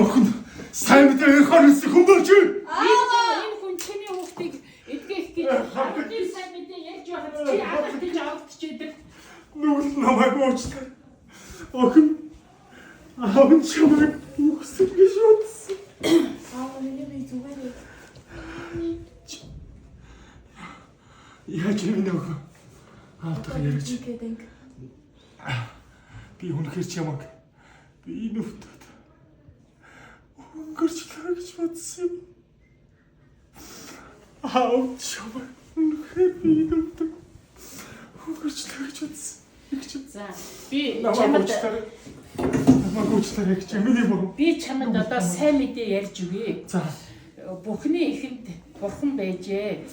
охин сайн мэдээ харсан хүн болж Энэ хүн чиний хүүхдийг эдгэх гэж хатны сайн мэдээ ярьж байхад чи алгаж авчихдаг. нүгэл намайг уучлаа. Охин аав нь чамайг үхсэн гэж бодсон. Аа миний зүгээр. Яаж юм нөх? Аалтаа яриж. Би үнэхээр чамайг би нүфтэд өнгөрчлөө гэж бодсон. Аав чамайг үнэхээр би нүфтэд өнгөрчлөө гэж бодсон. За би намайг уучлаарай гэж миний буруу. би чамд одоо сайн мэдээ ярьж өгье. За. Бүхний ихэнд бурхан байжээ.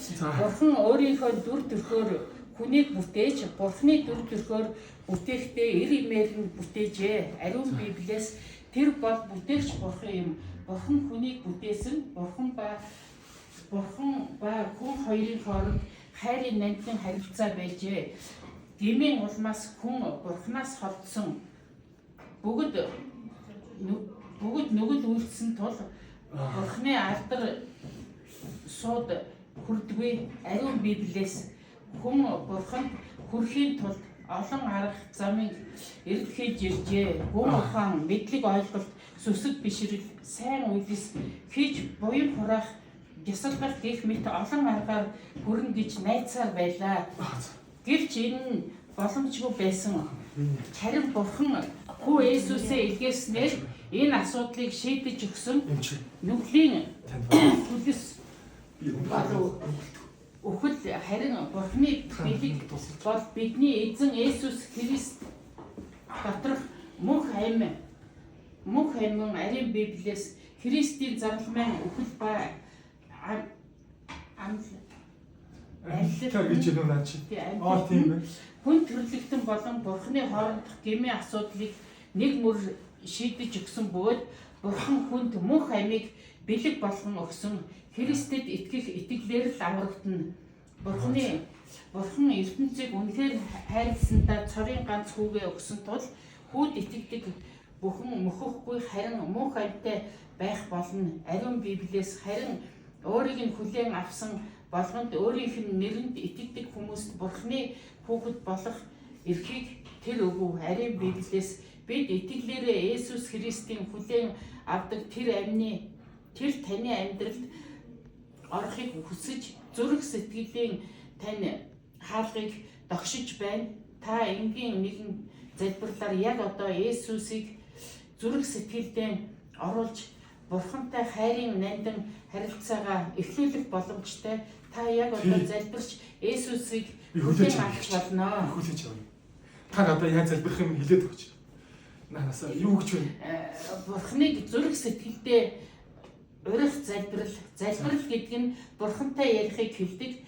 Бурхан өөрийнхөө дүр төрхөөр хүнийг бүтээж, бурханы дүр төрхөөр бүтээхдээ эр имээр нь бүтээжээ. Ариун Библиэс тэр бол бүтээгч бурхан юм. Бурхан хүнийг бүтээсэн. Бурхан ба хүн хоёрын хооронд хайрын нандин харилцаа байжээ. Гмийн улмаас хүн бурханаас холдсон. Бүгд нүгэл үйлдсэн тул бурханы алдар сууд хүрдгүй. Ариун Библиэс хүн бурханд хүрэхийн тулд олон арга замыг эрэлхийж иржээ. Гүн ухаан, мэдлэг ойлголт, сүсэг бишрэл, сайн үйлс хийж буян хураах, гясалгах гэх мэт олон аргаар хүрнэ гэж найдсаар байлаа. Гэвч энэ нь боломжгүй байсан. Харин бурхан хүү Есүсээ илгээснээр энэ асуудлыг шийдэж өгсөн. Нүглийн төлөс өхөл харин бурханы бэлэг бол бидний эзэн Есүс Христ доторх мөнх айман ариун Библиэс Христийн зарламын өхөл ба Аллаа гэж юу наа чи. Тийм ээ. Хүн төрлөختөн болон бурханы хоорондох гэмийн асуудлыг нэг мөр шийдэж өгсөн бөгөөд бурхан хүнд мөнх амийг бэлэг болгон өгсөн. Христэд итгэх итгэлээр л аврагдана. Бурхан ертөнцийг үнэхээр хайрласандаа цорын ганц хүүгээ өгсөн тул хүүд итгэдэг бүхэн мөхөхгүй харин мөнх амьтай байх болно. Ариун Библиэс харин өөрийг нь хүлээн авсан болгонд өөрийнх нь нэрэнд итгэдэг хүмүүст бурханы хүүхэд болох эрхийг тэр өгөв. Ариун Библиэс бид итгэлээрээ Есүс Христийн хүлээн авдаг тэр таны амьдралд орохыг хүсэж зүрх сэтгэлийн тань хаалгыг догшиж байна. Та энгийн нэгэн залбирлаар яг одоо Есүсийг зүрх сэтгэлдээ оруулж бурхантай хайрын нандин харилцаагаа эхлүүлэх боломжтой. Та яг одоо залбирч Есүсийг хүлээн авч болно. Хүлээж авъя. Та надад яаж залбирах юм хэлээд өгч. Наасаа юу гэж вэ? Бурханыг зүрх сэтгэлдээ урих залбирал гэдэг нь бурхантай ярихыг хэлдэг.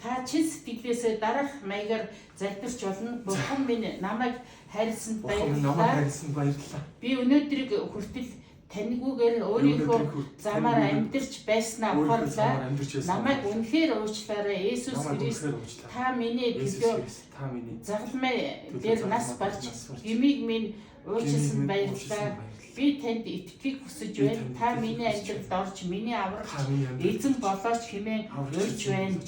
Та чин сэтгэлээсээ дараах маягаар залбирч болно. Бурхан минь намайг хайрлсан баярлалаа. Би өнөөдрийг хүртэл таньгүйгээр өөрийнхөө замаар амьдарч байснаа ухаарлаа. Намайг үнэхээр уучлаарай. Есүс Христ та миний төлөө загалмай дээр нас барж гмийг минь уучлсан баярлалаа. Би танд итгэхийг хүсэж байна. Та миний амьдралд орж миний аврагч эзэн болооч хэмээн урьж байна.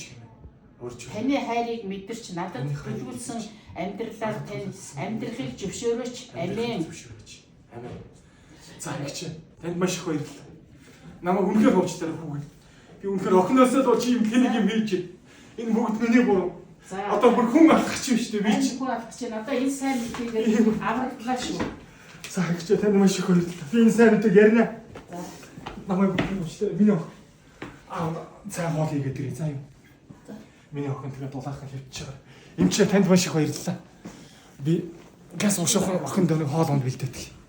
Таны хайрыг мэдэрч надад төлөвлөсөн амьдралаар тань амьдрахыг зөвшөөрөөч. Амен. За гэж танд маш их баярлалаа. Намайг үнэхээр уучлаарай хүүгээ. Би үнэхээр охиноосоо л чи юм тэнийг юм хийж. Энэ бүгд миний буруу. Одоо бүр хүн алхах юм шүү дээ би чи. Хүн алхах чинь одоо энэ сайн мэдээгээр авраглаа шүү. За гэж танд маш их баярлалаа. Би энэ сайн мэдээг ярина. За. Намайг уучлаарай. Миний цаа хоол игээд ирээ. За юм. Миний охин тэгээ дулаахан хөвч байгаа. Эмчээ танд маш их баярлалаа. Би газ уушах охин дээр хоол унд бэлдээдэг.